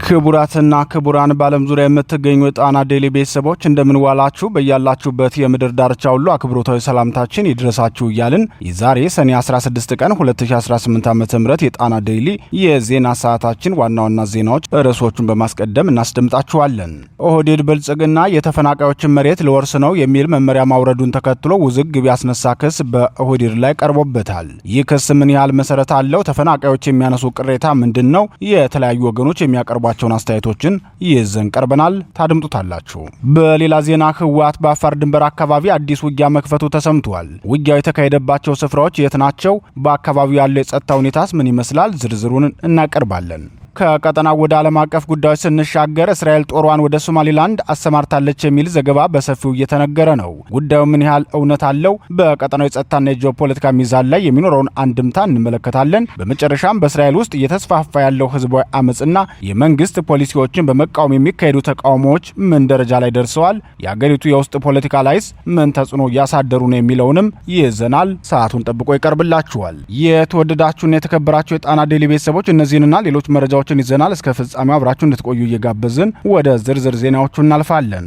ክቡራትና ክቡራን ባለም ዙሪያ የምትገኙ ጣና ዴሊ ቤተሰቦች እንደምን ዋላችሁ? በያላችሁበት የምድር ዳርቻ ሁሉ አክብሮታዊ ሰላምታችን ይድረሳችሁ እያልን የዛሬ ሰኔ 16 ቀን 2018 ዓ.ም የጣና ዴሊ የዜና ሰዓታችን ዋና ዋና ዜናዎች ርዕሶቹን በማስቀደም እናስደምጣችኋለን። ኦህዴድ ብልጽግና የተፈናቃዮችን መሬት ሊወርስ ነው የሚል መመሪያ ማውረዱን ተከትሎ ውዝግብ ያስነሳ ክስ በኦህዴድ ላይ ቀርቦበታል። ይህ ክስ ምን ያህል መሰረት አለው? ተፈናቃዮች የሚያነሱ ቅሬታ ምንድን ነው? የተለያዩ ወገኖች የሚያቀርቧቸውን አስተያየቶችን ይዘን ቀርበናል። ታድምጡታላችሁ። በሌላ ዜና ህወሓት በአፋር ድንበር አካባቢ አዲስ ውጊያ መክፈቱ ተሰምቷል። ውጊያው የተካሄደባቸው ስፍራዎች የት ናቸው? በአካባቢው ያለው የጸጥታ ሁኔታስ ምን ይመስላል? ዝርዝሩን እናቀርባለን። ከቀጠናው ወደ ዓለም አቀፍ ጉዳዮች ስንሻገር እስራኤል ጦሯን ወደ ሶማሊላንድ አሰማርታለች የሚል ዘገባ በሰፊው እየተነገረ ነው። ጉዳዩ ምን ያህል እውነት አለው? በቀጠናው የጸጥታና የጂኦፖለቲካ ሚዛን ላይ የሚኖረውን አንድምታ እንመለከታለን። በመጨረሻም በእስራኤል ውስጥ እየተስፋፋ ያለው ህዝባዊ አመጽና የመንግስት ፖሊሲዎችን በመቃወም የሚካሄዱ ተቃውሞዎች ምን ደረጃ ላይ ደርሰዋል? የአገሪቱ የውስጥ ፖለቲካ ላይስ ምን ተጽዕኖ እያሳደሩ ነው የሚለውንም ይዘናል። ሰዓቱን ጠብቆ ይቀርብላችኋል። የተወደዳችሁና የተከበራችሁ የጣና ዴሊ ቤተሰቦች እነዚህንና ሌሎች መረጃዎች ይዘናል። እስከ ፍጻሜው አብራችሁ እንድትቆዩ እየጋበዝን ወደ ዝርዝር ዜናዎቹ እናልፋለን።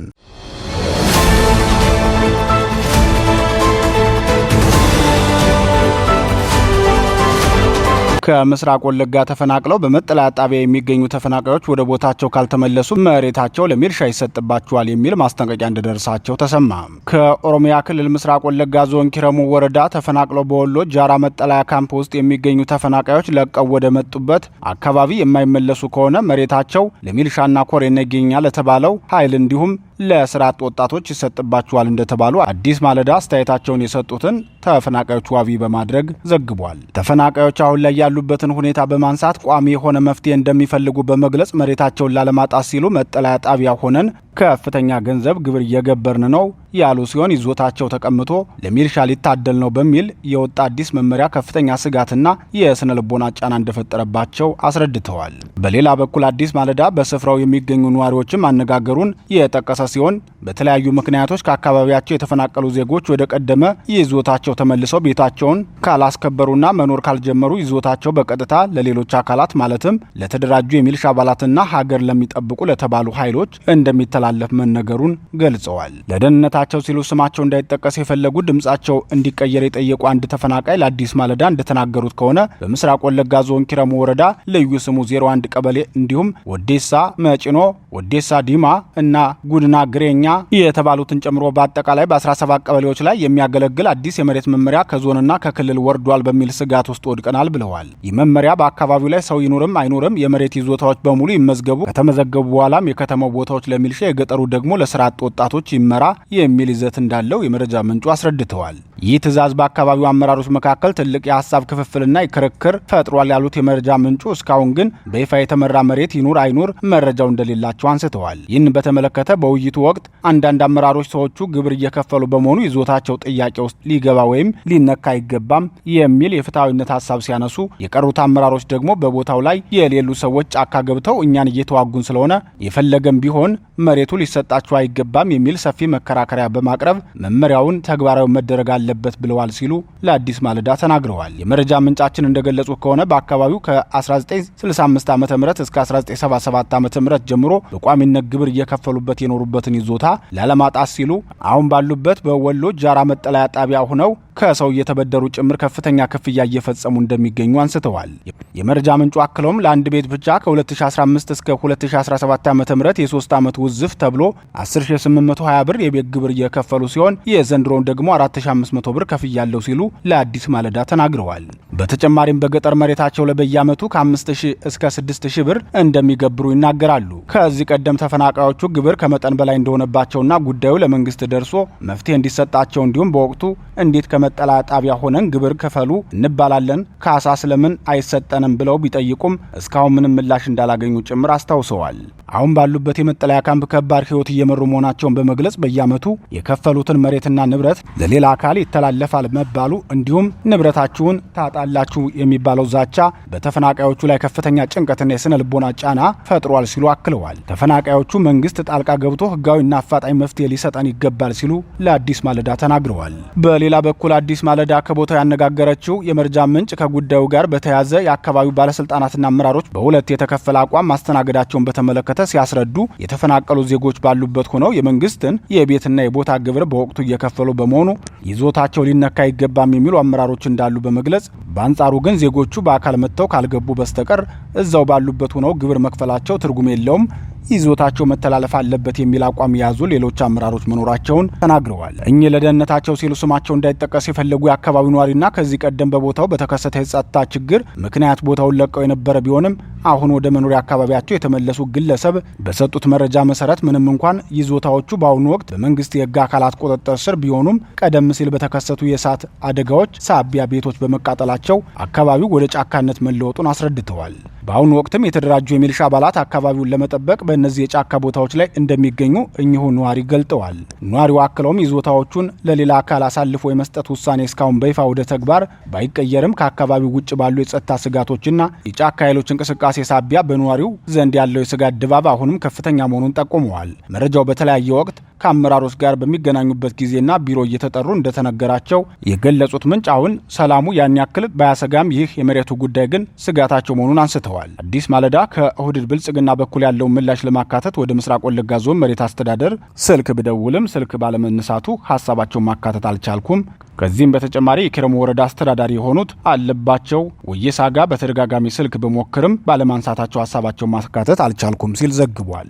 ከምስራቅ ወለጋ ተፈናቅለው በመጠለያ ጣቢያ የሚገኙ ተፈናቃዮች ወደ ቦታቸው ካልተመለሱ መሬታቸው ለሚልሻ ይሰጥባቸዋል የሚል ማስጠንቀቂያ እንደደረሳቸው ተሰማ። ከኦሮሚያ ክልል ምስራቅ ወለጋ ዞን ኪረሙ ወረዳ ተፈናቅለው በወሎ ጃራ መጠለያ ካምፕ ውስጥ የሚገኙ ተፈናቃዮች ለቀው ወደ መጡበት አካባቢ የማይመለሱ ከሆነ መሬታቸው ለሚልሻና ኮሬና ይገኛል ለተባለው ኃይል እንዲሁም ለስራ አጥ ወጣቶች ይሰጥባቸዋል እንደተባሉ አዲስ ማለዳ አስተያየታቸውን የሰጡትን ተፈናቃዮች ዋቢ በማድረግ ዘግቧል። ተፈናቃዮች አሁን ላይ ያሉበትን ሁኔታ በማንሳት ቋሚ የሆነ መፍትሄ እንደሚፈልጉ በመግለጽ መሬታቸውን ላለማጣት ሲሉ መጠለያ ጣቢያ ሆነን ከፍተኛ ገንዘብ ግብር እየገበርን ነው ያሉ ሲሆን ይዞታቸው ተቀምጦ ለሚልሻ ሊታደል ነው በሚል የወጣ አዲስ መመሪያ ከፍተኛ ስጋትና የስነ ልቦና ጫና እንደፈጠረባቸው አስረድተዋል። በሌላ በኩል አዲስ ማለዳ በስፍራው የሚገኙ ነዋሪዎችም አነጋገሩን የጠቀሰ ሲሆን በተለያዩ ምክንያቶች ከአካባቢያቸው የተፈናቀሉ ዜጎች ወደ ቀደመ ይዞታቸው ተመልሰው ቤታቸውን ካላስከበሩና መኖር ካልጀመሩ ይዞታቸው በቀጥታ ለሌሎች አካላት ማለትም ለተደራጁ የሚልሻ አባላትና ሀገር ለሚጠብቁ ለተባሉ ኃይሎች እንደሚተላለፍ መነገሩን ገልጸዋል። ለደህንነታቸው ሲሉ ስማቸው እንዳይጠቀስ የፈለጉ ድምጻቸው እንዲቀየር የጠየቁ አንድ ተፈናቃይ ለአዲስ ማለዳ እንደተናገሩት ከሆነ በምስራቅ ወለጋ ዞን ኪረሙ ወረዳ ልዩ ስሙ 01 ቀበሌ እንዲሁም ወዴሳ መጭኖ፣ ወዴሳ ዲማ እና ጉድና ግሬኛ የተባሉትን ጨምሮ በአጠቃላይ በ17 ቀበሌዎች ላይ የሚያገለግል አዲስ የመሬት መመሪያ ከዞንና ከክልል ወርዷል በሚል ስጋት ውስጥ ወድቀናል ብለዋል። ይህ መመሪያ በአካባቢው ላይ ሰው ይኑርም አይኑርም የመሬት ይዞታዎች በሙሉ ይመዝገቡ፣ ከተመዘገቡ በኋላም የከተማው ቦታዎች ለሚልሻ የገጠሩ ደግሞ ለስራ አጥ ወጣቶች ይመራ የሚል ይዘት እንዳለው የመረጃ ምንጩ አስረድተዋል። ይህ ትዕዛዝ በአካባቢው አመራሮች መካከል ትልቅ የሀሳብ ክፍፍልና ክርክር ፈጥሯል ያሉት የመረጃ ምንጩ እስካሁን ግን በይፋ የተመራ መሬት ይኑር አይኑር መረጃው እንደሌላቸው አንስተዋል። ይህን በተመለከተ በውይይቱ ወቅት አንዳንድ አመራሮች ሰዎቹ ግብር እየከፈሉ በመሆኑ ይዞታቸው ጥያቄ ውስጥ ሊገባ ወይም ሊነካ አይገባም የሚል የፍትሐዊነት ሀሳብ ሲያነሱ፣ የቀሩት አመራሮች ደግሞ በቦታው ላይ የሌሉ ሰዎች ጫካ ገብተው እኛን እየተዋጉን ስለሆነ የፈለገም ቢሆን መሬቱ ሊሰጣቸው አይገባም የሚል ሰፊ መከራከሪያ በማቅረብ መመሪያውን ተግባራዊ መደረግ አለበት ብለዋል ሲሉ ለአዲስ ማለዳ ተናግረዋል። የመረጃ ምንጫችን እንደገለጹ ከሆነ በአካባቢው ከ1965 ዓ.ም እስከ 1977 ዓ.ም ጀምሮ በቋሚነት ግብር እየከፈሉበት የኖሩበትን ይዞታ ላለማጣት ሲሉ አሁን ባሉበት በወሎ ጃራ መጠለያ ጣቢያ ሆነው ከሰው እየተበደሩ ጭምር ከፍተኛ ክፍያ እየፈጸሙ እንደሚገኙ አንስተዋል። የመረጃ ምንጩ አክለውም ለአንድ ቤት ብቻ ከ2015 እስከ 2017 ዓ.ም የ3 ዓመት ውዝፍ ተብሎ 10820 ብር የቤት ግብር እየከፈሉ ሲሆን የዘንድሮውን ደግሞ 4500 ብር ከፍያለሁ ሲሉ ለአዲስ ማለዳ ተናግረዋል። በተጨማሪም በገጠር መሬታቸው ላይ በየዓመቱ ከ5000 እስከ 6000 ብር እንደሚገብሩ ይናገራሉ። ከዚህ ቀደም ተፈናቃዮቹ ግብር ከመጠን በላይ እንደሆነባቸውና ጉዳዩ ለመንግስት ደርሶ መፍትሄ እንዲሰጣቸው እንዲሁም በወቅቱ እንዴት ከመጠለያ ጣቢያ ሆነን ግብር ክፈሉ እንባላለን ካሳ ስለምን አይሰጠንም ብለው ቢጠይቁም እስካሁን ምንም ምላሽ እንዳላገኙ ጭምር አስታውሰዋል። አሁን ባሉበት የመጠለያ ካምፕ ከባድ ህይወት እየመሩ መሆናቸውን በመግለጽ በየዓመቱ የከፈሉትን መሬትና ንብረት ለሌላ አካል ይተላለፋል መባሉ እንዲሁም ንብረታችሁን ታጣላችሁ የሚባለው ዛቻ በተፈናቃዮቹ ላይ ከፍተኛ ጭንቀትና የስነ ልቦና ጫና ፈጥሯል ሲሉ አክለዋል። ተፈናቃዮቹ መንግስት ጣልቃ ገብቶ ህጋዊና አፋጣኝ መፍትሄ ሊሰጠን ይገባል ሲሉ ለአዲስ ማለዳ ተናግረዋል። በሌላ በኩል አዲስ ማለዳ ከቦታው ያነጋገረችው የመረጃ ምንጭ ከጉዳዩ ጋር በተያያዘ የአካባቢው ባለስልጣናትና አመራሮች በሁለት የተከፈለ አቋም ማስተናገዳቸውን በተመለከተ ሲያስረዱ የተፈናቀሉ ዜጎች ባሉበት ሆነው የመንግስትን የቤትና የቦታ ግብር በወቅቱ እየከፈሉ በመሆኑ ይዞታቸው ሊነካ አይገባም የሚሉ አመራሮች እንዳሉ በመግለጽ በአንጻሩ ግን ዜጎቹ በአካል መጥተው ካልገቡ በስተቀር እዛው ባሉበት ሆነው ግብር መክፈላቸው ትርጉም የለውም፣ ይዞታቸው መተላለፍ አለበት የሚል አቋም የያዙ ሌሎች አመራሮች መኖራቸውን ተናግረዋል። እኚህ ለደህንነታቸው ሲሉ ስማቸው እንዳይጠቀስ የፈለጉ የአካባቢው ነዋሪና ከዚህ ቀደም በቦታው በተከሰተ የጸጥታ ችግር ምክንያት ቦታውን ለቀው የነበረ ቢሆንም አሁን ወደ መኖሪያ አካባቢያቸው የተመለሱ ግለሰብ በሰጡት መረጃ መሰረት ምንም እንኳን ይዞታዎቹ በአሁኑ ወቅት በመንግስት የህግ አካላት ቁጥጥር ስር ቢሆኑም ቀደም ሲል በተከሰቱ የእሳት አደጋዎች ሳቢያ ቤቶች በመቃጠላቸው አካባቢው ወደ ጫካነት መለወጡን አስረድተዋል። በአሁኑ ወቅትም የተደራጁ የሚሊሻ አባላት አካባቢውን ለመጠበቅ በእነዚህ የጫካ ቦታዎች ላይ እንደሚገኙ እኚሁ ነዋሪ ገልጠዋል። ነዋሪው አክለውም ይዞታዎቹን ለሌላ አካል አሳልፎ የመስጠት ውሳኔ እስካሁን በይፋ ወደ ተግባር ባይቀየርም ከአካባቢው ውጭ ባሉ የጸጥታ ስጋቶችና የጫካ ኃይሎች እንቅስቃሴ ሳቢያ በነዋሪው ዘንድ ያለው የስጋት ድባብ አሁንም ከፍተኛ መሆኑን ጠቁመዋል። መረጃው በተለያየ ወቅት ከአመራሮች ጋር በሚገናኙበት ጊዜና ቢሮ እየተጠሩ እንደተነገራቸው የገለጹት ምንጭ አሁን ሰላሙ ያን ያክል ባያሰጋም ይህ የመሬቱ ጉዳይ ግን ስጋታቸው መሆኑን አንስተዋል። አዲስ ማለዳ ከኦህዴድ ብልጽግና በኩል ያለውን ምላሽ ለማካተት ወደ ምስራቅ ወለጋ ዞን መሬት አስተዳደር ስልክ ብደውልም ስልክ ባለመነሳቱ ሀሳባቸውን ማካተት አልቻልኩም። ከዚህም በተጨማሪ የኪረሙ ወረዳ አስተዳዳሪ የሆኑት አለባቸው ወየሳ ጋር በተደጋጋሚ ስልክ በሞክርም ባለማንሳታቸው ሀሳባቸውን ማካተት አልቻልኩም ሲል ዘግቧል።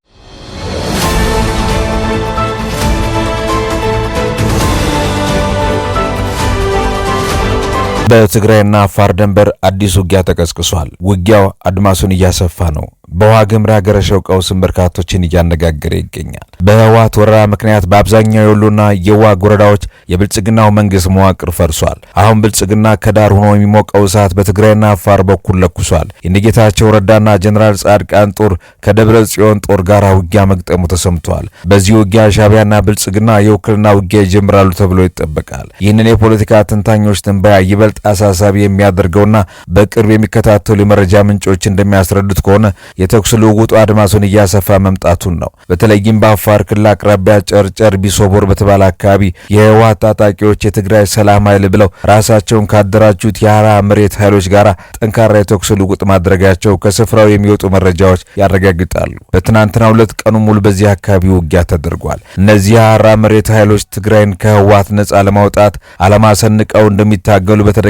በትግራይና አፋር ድንበር አዲስ ውጊያ ተቀስቅሷል። ውጊያው አድማሱን እያሰፋ ነው። በዋግ ኽምራ ያገረሸው ቀውስም በርካቶችን እያነጋገረ ይገኛል። በህወሓት ወረራ ምክንያት በአብዛኛው የወሎና የዋግ ወረዳዎች የብልጽግናው መንግስት መዋቅር ፈርሷል። አሁን ብልጽግና ከዳር ሆኖ የሚሞቀው እሳት በትግራይና አፋር በኩል ለኩሷል። የጌታቸው ረዳና ጀነራል ጻድቃን ጦር ከደብረ ጽዮን ጦር ጋር ውጊያ መግጠሙ ተሰምቷል። በዚህ ውጊያ ሻዕቢያና ብልጽግና የውክልና ውጊያ ይጀምራሉ ተብሎ ይጠበቃል። ይህንን የፖለቲካ ትንታኞች ትንበያ ይበልጥ አሳሳቢ የሚያደርገውና በቅርብ የሚከታተሉ የመረጃ ምንጮች እንደሚያስረዱት ከሆነ የተኩስ ልውውጡ አድማሱን እያሰፋ መምጣቱን ነው። በተለይም በአፋር ክልል አቅራቢያ ጨርጨር ቢሶቦር በተባለ አካባቢ የህወሓት ታጣቂዎች የትግራይ ሰላም ኃይል ብለው ራሳቸውን ካደራጁት የሐራ መሬት ኃይሎች ጋር ጠንካራ የተኩስ ልውውጥ ማድረጋቸው ከስፍራው የሚወጡ መረጃዎች ያረጋግጣሉ። በትናንትናው ዕለት ቀኑ ሙሉ በዚህ አካባቢ ውጊያ ተደርጓል። እነዚህ የሐራ መሬት ኃይሎች ትግራይን ከህወሓት ነጻ ለማውጣት ዓላማ ሰንቀው እንደሚታገሉ በተደጋጋሚ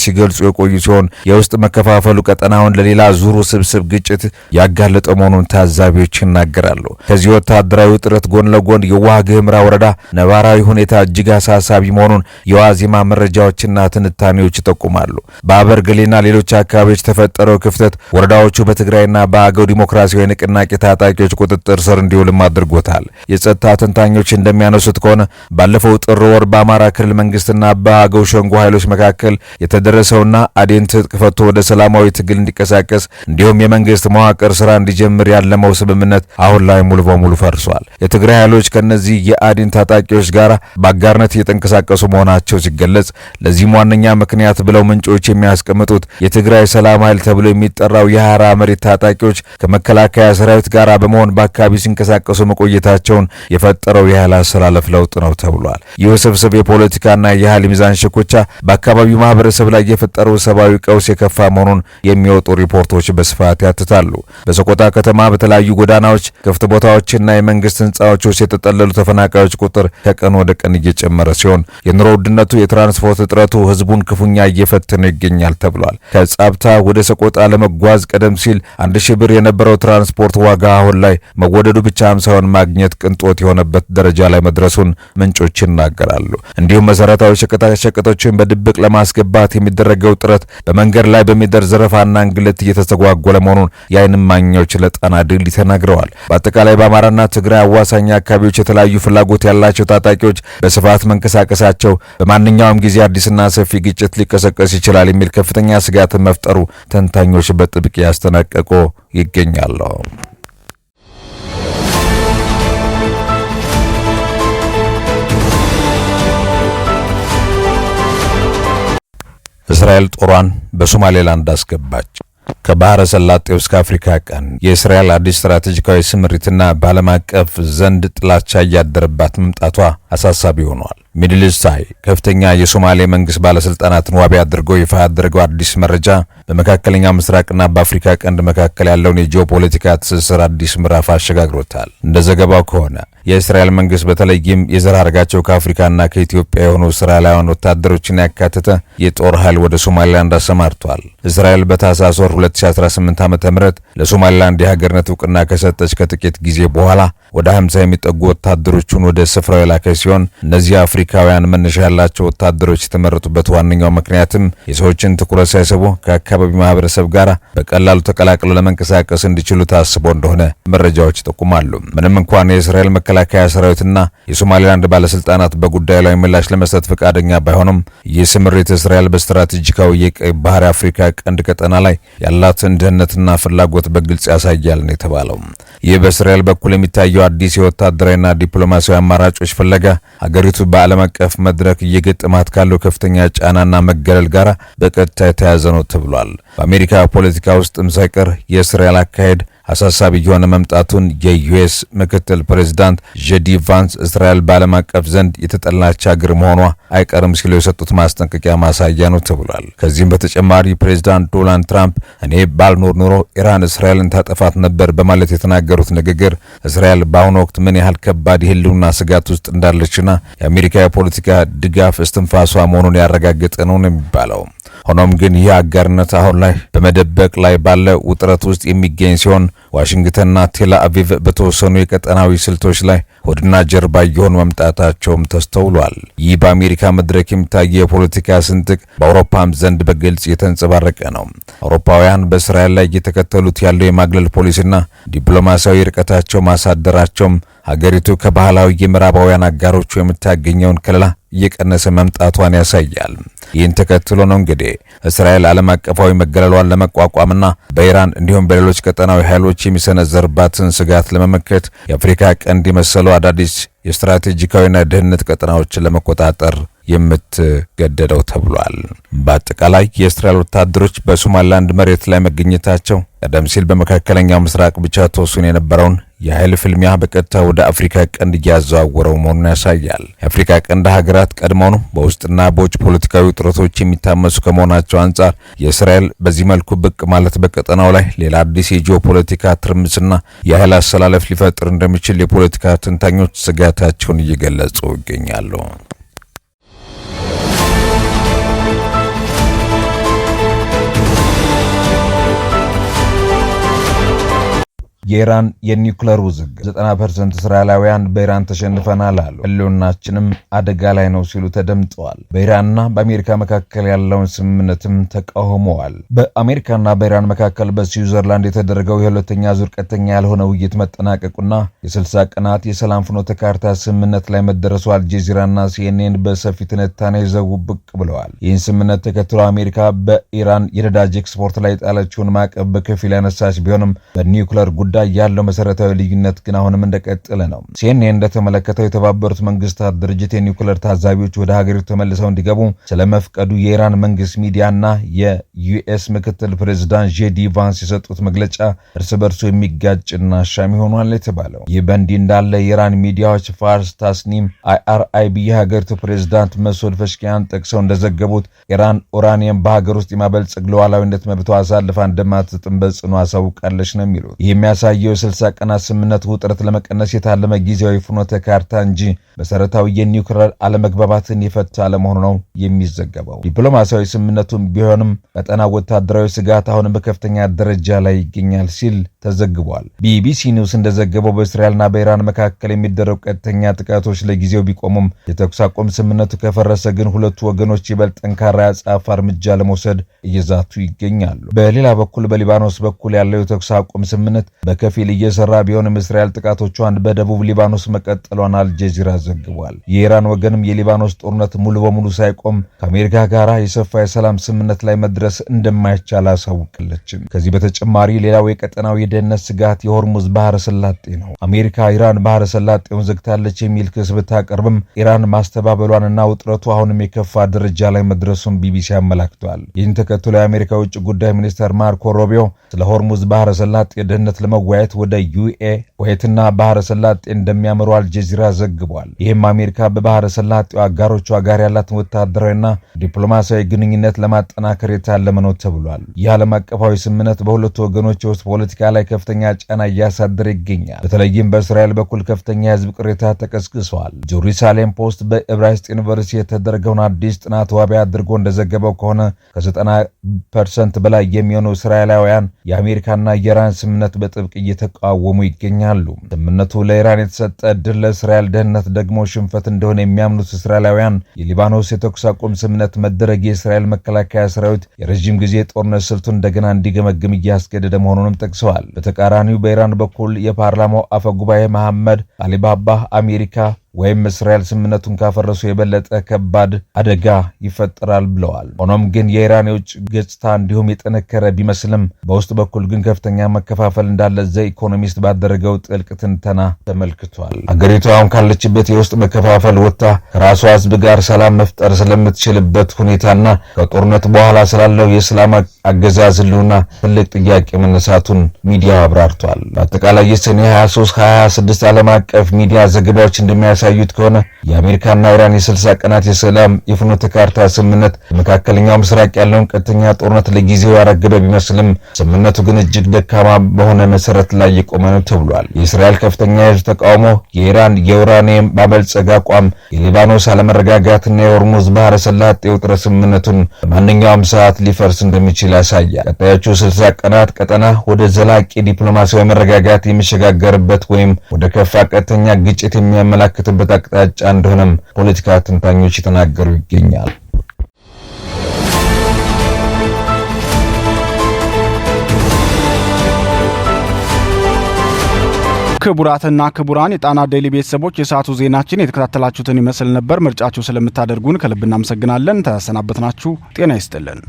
ሲገልጹ የቆዩ ሲሆን የውስጥ መከፋፈሉ ቀጠናውን ለሌላ ዙሩ ስብስብ ግጭት ያጋለጠ መሆኑን ታዛቢዎች ይናገራሉ። ከዚህ ወታደራዊ ውጥረት ጎን ለጎን የዋግ ኽምራ ወረዳ ነባራዊ ሁኔታ እጅግ አሳሳቢ መሆኑን የዋዜማ መረጃዎችና ትንታኔዎች ይጠቁማሉ። በአበርገሌና ሌሎች አካባቢዎች የተፈጠረው ክፍተት ወረዳዎቹ በትግራይና በአገው ዲሞክራሲያዊ ንቅናቄ ታጣቂዎች ቁጥጥር ስር እንዲውልም አድርጎታል። የጸጥታ ተንታኞች እንደሚያነሱት ከሆነ ባለፈው ጥር ወር በአማራ ክልል መንግስትና በአገው ሸንጎ ኃይሎች መካከል የተደረሰውና አዴን ትጥቅ ፈቶ ወደ ሰላማዊ ትግል እንዲቀሳቀስ እንዲሁም የመንግስት መዋቅር ስራ እንዲጀምር ያለመው ስምምነት አሁን ላይ ሙሉ በሙሉ ፈርሷል። የትግራይ ኃይሎች ከነዚህ የአዴን ታጣቂዎች ጋር በአጋርነት እየተንቀሳቀሱ መሆናቸው ሲገለጽ ለዚህም ዋነኛ ምክንያት ብለው ምንጮች የሚያስቀምጡት የትግራይ ሰላም ኃይል ተብሎ የሚጠራው የሐራ መሬት ታጣቂዎች ከመከላከያ ሰራዊት ጋር በመሆን በአካባቢው ሲንቀሳቀሱ መቆየታቸውን የፈጠረው የኃይል አሰላለፍ ለውጥ ነው ተብሏል። ይህ ውስብስብ የፖለቲካና የኃይል ሚዛን ሽኩቻ በአካባቢው ማህበረሰብ ላይ የፈጠረው ሰብአዊ ቀውስ የከፋ መሆኑን የሚወጡ ሪፖርቶች በስፋት ያትታሉ። በሰቆጣ ከተማ በተለያዩ ጎዳናዎች፣ ክፍት ቦታዎችና የመንግስት ህንጻዎች ውስጥ የተጠለሉ ተፈናቃዮች ቁጥር ከቀን ወደ ቀን እየጨመረ ሲሆን የኑሮ ውድነቱ፣ የትራንስፖርት እጥረቱ ህዝቡን ክፉኛ እየፈተነ ይገኛል ተብሏል። ከጻብታ ወደ ሰቆጣ ለመጓዝ ቀደም ሲል 1000 ብር የነበረው ትራንስፖርት ዋጋ አሁን ላይ መወደዱ ብቻም ሳይሆን ማግኘት ቅንጦት የሆነበት ደረጃ ላይ መድረሱን ምንጮች ይናገራሉ። እንዲሁም መሰረታዊ ሸቀጣሸቀጦችን በድብቅ ለማስገባት የሚደረገው ጥረት በመንገድ ላይ በሚደርስ ዘረፋና እንግልት እየተስተጓጎለ መሆኑን የዓይን እማኞች ለጣና ድል ተናግረዋል። በአጠቃላይ በአማራና ትግራይ አዋሳኝ አካባቢዎች የተለያዩ ፍላጎት ያላቸው ታጣቂዎች በስፋት መንቀሳቀሳቸው በማንኛውም ጊዜ አዲስና ሰፊ ግጭት ሊቀሰቀስ ይችላል የሚል ከፍተኛ ስጋት መፍጠሩ ተንታኞች በጥብቅ ያስጠነቀቁ ይገኛሉ። እስራኤል ጦሯን በሶማሌላንድ አስገባች። ከባህረ ሰላጤው እስከ አፍሪካ ቀንድ የእስራኤል አዲስ ስትራቴጂካዊ ስምሪትና በዓለም አቀፍ ዘንድ ጥላቻ እያደረባት መምጣቷ አሳሳቢ ሆኗል። ሚድል ኢስት አይ ከፍተኛ የሶማሌ መንግስት ባለስልጣናትን ዋቢ አድርገው ይፋ ያደረገው አዲስ መረጃ በመካከለኛው ምስራቅና በአፍሪካ ቀንድ መካከል ያለውን የጂኦፖለቲካ ትስስር አዲስ ምዕራፍ አሸጋግሮታል። እንደ ዘገባው ከሆነ የእስራኤል መንግስት በተለይም የዘር ሐረጋቸው ከአፍሪካና ከኢትዮጵያ የሆኑ እስራኤላውያን ወታደሮችን ያካተተ የጦር ኃይል ወደ ሶማሊላንድ አሰማርቷል። እስራኤል በታህሳስ ወር 2018 ዓ.ም ለሶማሊላንድ የሀገርነት እውቅና ከሰጠች ከጥቂት ጊዜ በኋላ ወደ 50 የሚጠጉ ወታደሮቹን ወደ ስፍራው የላከች ሲሆን እነዚህ አፍሪካውያን መነሻ ያላቸው ወታደሮች የተመረጡበት ዋነኛው ምክንያትም የሰዎችን ትኩረት ሳይስቡ ከአካባቢው ማህበረሰብ ጋር በቀላሉ ተቀላቅለው ለመንቀሳቀስ እንዲችሉ ታስቦ እንደሆነ መረጃዎች ይጠቁማሉ። ምንም እንኳን የእስራኤል መከላከያ ሰራዊትና የሶማሊላንድ ባለስልጣናት በጉዳዩ ላይ ምላሽ ለመስጠት ፈቃደኛ ባይሆኑም ይህ ስምሪት እስራኤል በስትራቴጂካዊ የቀይ ባህር አፍሪካ ቀንድ ቀጠና ላይ ያላትን ደህንነትና ፍላጎት በግልጽ ያሳያል ነው የተባለው። ይህ በእስራኤል በኩል የሚታየው አዲስ የወታደራዊና ዲፕሎማሲያዊ አማራጮች ፍለጋ ሀገሪቱ በዓለም አቀፍ መድረክ እየገጠማት ካለው ከፍተኛ ጫናና መገለል ጋር በቀጥታ የተያያዘ ነው ተብሏል። በአሜሪካ ፖለቲካ ውስጥም ሳይቀር የእስራኤል አካሄድ አሳሳቢ የሆነ መምጣቱን የዩኤስ ምክትል ፕሬዝዳንት ጄዲ ቫንስ እስራኤል በዓለም አቀፍ ዘንድ የተጠላች ሀገር መሆኗ አይቀርም ሲሉ የሰጡት ማስጠንቀቂያ ማሳያ ነው ተብሏል። ከዚህም በተጨማሪ ፕሬዝዳንት ዶናልድ ትራምፕ እኔ ባልኖር ኖሮ ኢራን እስራኤልን ታጠፋት ነበር በማለት የተናገሩት ንግግር እስራኤል በአሁኑ ወቅት ምን ያህል ከባድ የህልውና ስጋት ውስጥ እንዳለችና የአሜሪካ የፖለቲካ ድጋፍ እስትንፋሷ መሆኑን ያረጋገጠ ነው የሚባለው። ሆኖም ግን ይህ አጋርነት አሁን ላይ በመደበቅ ላይ ባለ ውጥረት ውስጥ የሚገኝ ሲሆን ዋሽንግተንና ቴል አቪቭ በተወሰኑ የቀጠናዊ ስልቶች ላይ ሆድና ጀርባ እየሆኑ መምጣታቸውም ተስተውሏል። ይህ በአሜሪካ መድረክ የሚታየው የፖለቲካ ስንጥቅ በአውሮፓም ዘንድ በግልጽ የተንጸባረቀ ነው። አውሮፓውያን በእስራኤል ላይ እየተከተሉት ያለው የማግለል ፖሊሲና ዲፕሎማሲያዊ ርቀታቸው ማሳደራቸውም ሀገሪቱ ከባህላዊ የምዕራባውያን አጋሮቹ የምታገኘውን ከለላ እየቀነሰ መምጣቷን ያሳያል። ይህን ተከትሎ ነው እንግዲህ እስራኤል ዓለም አቀፋዊ መገለሏን ለመቋቋምና በኢራን እንዲሁም በሌሎች ቀጠናዊ ኃይሎች የሚሰነዘርባትን ስጋት ለመመከት የአፍሪካ ቀንድ የመሰሉ አዳዲስ የስትራቴጂካዊና ደህንነት ቀጠናዎችን ለመቆጣጠር የምትገደደው ተብሏል። በአጠቃላይ የእስራኤል ወታደሮች በሶማሊላንድ መሬት ላይ መገኘታቸው ቀደም ሲል በመካከለኛው ምስራቅ ብቻ ተወስኖ የነበረውን የኃይል ፍልሚያ በቀጥታ ወደ አፍሪካ ቀንድ እያዘዋወረው መሆኑን ያሳያል። የአፍሪካ ቀንድ ሀገራት ቀድሞውኑ በውስጥና በውጭ ፖለቲካዊ ውጥረቶች የሚታመሱ ከመሆናቸው አንጻር የእስራኤል በዚህ መልኩ ብቅ ማለት በቀጠናው ላይ ሌላ አዲስ የጂኦፖለቲካ ትርምስና የኃይል አሰላለፍ ሊፈጥር እንደሚችል የፖለቲካ ተንታኞች ስጋታቸውን እየገለጹ ይገኛሉ። የኢራን የኒውክሌር ውዝግብ 90% እስራኤላውያን በኢራን ተሸንፈናል አሉ፣ ህልውናችንም አደጋ ላይ ነው ሲሉ ተደምጠዋል። በኢራንና በአሜሪካ መካከል ያለውን ስምምነትም ተቃውመዋል። በአሜሪካና በኢራን መካከል በስዊዘርላንድ የተደረገው የሁለተኛ ዙር ቀጥተኛ ያልሆነ ውይይት መጠናቀቁና የ60 ቀናት የሰላም ፍኖተ ካርታ ስምምነት ላይ መደረሱ አልጀዚራና ሲኤንኤን በሰፊ ትንታኔ ይዘው ብቅ ብለዋል። ይህን ስምምነት ተከትሎ አሜሪካ በኢራን የነዳጅ ኤክስፖርት ላይ የጣለችውን ማዕቀብ በከፊል ያነሳች ቢሆንም በኒውክሌር ጉዳይ ያለው መሰረታዊ ልዩነት ግን አሁንም እንደቀጠለ ነው። ሲኤንኤን እንደተመለከተው የተባበሩት መንግስታት ድርጅት የኒውክሌር ታዛቢዎች ወደ ሀገሪቱ ተመልሰው እንዲገቡ ስለመፍቀዱ የኢራን መንግስት ሚዲያና የዩኤስ ምክትል ፕሬዝዳንት ጄዲ ቫንስ የሰጡት መግለጫ እርስ በርሱ የሚጋጭና አሻሚ ሆኗል የተባለው። ይህ በእንዲህ እንዳለ የኢራን ሚዲያዎች ፋርስ፣ ታስኒም፣ አይአርአይቢ የሀገሪቱ ፕሬዝዳንት መሱድ ፐሽኪያን ጠቅሰው እንደዘገቡት ኢራን ኡራኒየም በሀገር ውስጥ የማበልጸግ ሉዓላዊነት መብቷ አሳልፋ እንደማትሰጥም በጽኑ አሳውቃለች ነው የሚሉት። ይህ የሚያሳየው የ60 ቀናት ስምምነት ውጥረት ለመቀነስ የታለመ ጊዜያዊ ፍኖተ ካርታ እንጂ መሰረታዊ የኒውክሌር አለመግባባትን የፈታ አለመሆኑ ነው የሚዘገበው። ዲፕሎማሲያዊ ስምምነቱም ቢሆንም ቀጠና ወታደራዊ ስጋት አሁንም በከፍተኛ ደረጃ ላይ ይገኛል ሲል ተዘግቧል። ቢቢሲ ኒውስ እንደዘገበው በእስራኤልና በኢራን መካከል የሚደረጉ ቀጥተኛ ጥቃቶች ለጊዜው ቢቆሙም የተኩስ አቁም ስምምነቱ ከፈረሰ ግን ሁለቱ ወገኖች ይበልጥ ጠንካራ የአጸፋ እርምጃ ለመውሰድ እየዛቱ ይገኛሉ። በሌላ በኩል በሊባኖስ በኩል ያለው የተኩስ አቁም ስምምነት በከፊል እየሰራ ቢሆንም እስራኤል ጥቃቶቿን በደቡብ ሊባኖስ መቀጠሏን አልጀዚራ ዘግቧል። የኢራን ወገንም የሊባኖስ ጦርነት ሙሉ በሙሉ ሳይቆም ከአሜሪካ ጋር የሰፋ የሰላም ስምምነት ላይ መድረስ እንደማይቻል አሳውቃለች። ከዚህ በተጨማሪ ሌላው የቀጠናው የደህንነት ስጋት የሆርሙዝ ባህረ ሰላጤ ነው። አሜሪካ ኢራን ባህረ ሰላጤውን ዘግታለች የሚል ክስ ብታቀርብም ኢራን ማስተባበሏንና ውጥረቱ አሁንም የከፋ ደረጃ ላይ መድረሱን ቢቢሲ አመላክቷል። ይህን ተከትሎ የአሜሪካ ውጭ ጉዳይ ሚኒስትር ማርኮ ሩቢዮ ስለ ሆርሙዝ ባህረ ሰላጤ ደህንነት ለመወያየት ወደ ኩዌትና ባህረ ሰላጤ እንደሚያመሩ አልጀዚራ ዘግቧል። ይህም አሜሪካ በባህረ ሰላጤው አጋሮቿ ጋር ያላትን ወታደራዊና ዲፕሎማሲያዊ ግንኙነት ለማጠናከር የታለመ ነው ተብሏል። ይህ ዓለም አቀፋዊ ስምምነት በሁለቱ ወገኖች የውስጥ ፖለቲካ ላይ ከፍተኛ ጫና እያሳደረ ይገኛል። በተለይም በእስራኤል በኩል ከፍተኛ የህዝብ ቅሬታ ተቀስቅሷል። ጀሩሳሌም ፖስት በዕብራይስጥ ዩኒቨርሲቲ የተደረገውን አዲስ ጥናት ዋቢ አድርጎ እንደዘገበው ከሆነ ከ90% በላይ የሚሆኑ እስራኤላውያን የአሜሪካና የኢራን ስምምነት በጥብቅ እየተቃወሙ ይገኛሉ። ስምምነቱ ለኢራን የተሰጠ እድል ለእስራኤል ደህንነት ደግሞ ሽንፈት እንደሆነ የሚያምኑት እስራኤላውያን የሊባኖስ የተኩስ አቁም ስምምነት መደረግ የእስራኤል መከላከያ ሰራዊት የረጅም ጊዜ ጦርነት ስልቱን እንደገና እንዲገመግም እያስገደደ መሆኑንም ጠቅሰዋል። በተቃራኒው በኢራን በኩል የፓርላማው አፈ ጉባኤ መሐመድ አሊባባህ አሜሪካ ወይም እስራኤል ስምምነቱን ካፈረሱ የበለጠ ከባድ አደጋ ይፈጠራል ብለዋል። ሆኖም ግን የኢራን የውጭ ገጽታ እንዲሁም የጠነከረ ቢመስልም በውስጥ በኩል ግን ከፍተኛ መከፋፈል እንዳለ ዘ ኢኮኖሚስት ባደረገው ጥልቅ ትንተና ተመልክቷል። አገሪቱ አሁን ካለችበት የውስጥ መከፋፈል ወጥታ ከራሷ ህዝብ ጋር ሰላም መፍጠር ስለምትችልበት ሁኔታና ከጦርነት በኋላ ስላለው የሰላም አገዛዝ ህልውና ትልቅ ጥያቄ መነሳቱን ሚዲያው አብራርቷል። በአጠቃላይ የሰኔ 23 2026 ዓለም አቀፍ ሚዲያ ዘገባዎች እንደሚያሳዩት ከሆነ የአሜሪካና ኢራን የ60 ቀናት የሰላም የፍኖተ ካርታ ስምምነት በመካከለኛው ምስራቅ ያለውን ቀጥተኛ ጦርነት ለጊዜው ያረገበ ቢመስልም ስምምነቱ ግን እጅግ ደካማ በሆነ መሰረት ላይ የቆመ ነው ተብሏል። የእስራኤል ከፍተኛ የህዝብ ተቃውሞ፣ የኢራን የዩራኒየም ማበልጸግ አቋም፣ የሊባኖስ አለመረጋጋትና የሆርሙዝ ባህረ ሰላጤ ውጥረት ስምምነቱን በማንኛውም ሰዓት ሊፈርስ እንደሚችል ያሳያል። ቀጣዮቹ 60 ቀናት ቀጠና ወደ ዘላቂ ዲፕሎማሲያዊ መረጋጋት የሚሸጋገርበት ወይም ወደ ከፋ ቀጥተኛ ግጭት የሚያመላክትበት አቅጣጫ እንደሆነም ፖለቲካ ተንታኞች የተናገሩ ይገኛል። ክቡራትና ክቡራን የጣና ዴይሊ ቤተሰቦች የሰዓቱ ዜናችን የተከታተላችሁትን ይመስል ነበር። ምርጫችሁ ስለምታደርጉን ከልብ እናመሰግናለን። ተሰናበትናችሁ። ጤና ይስጥልን።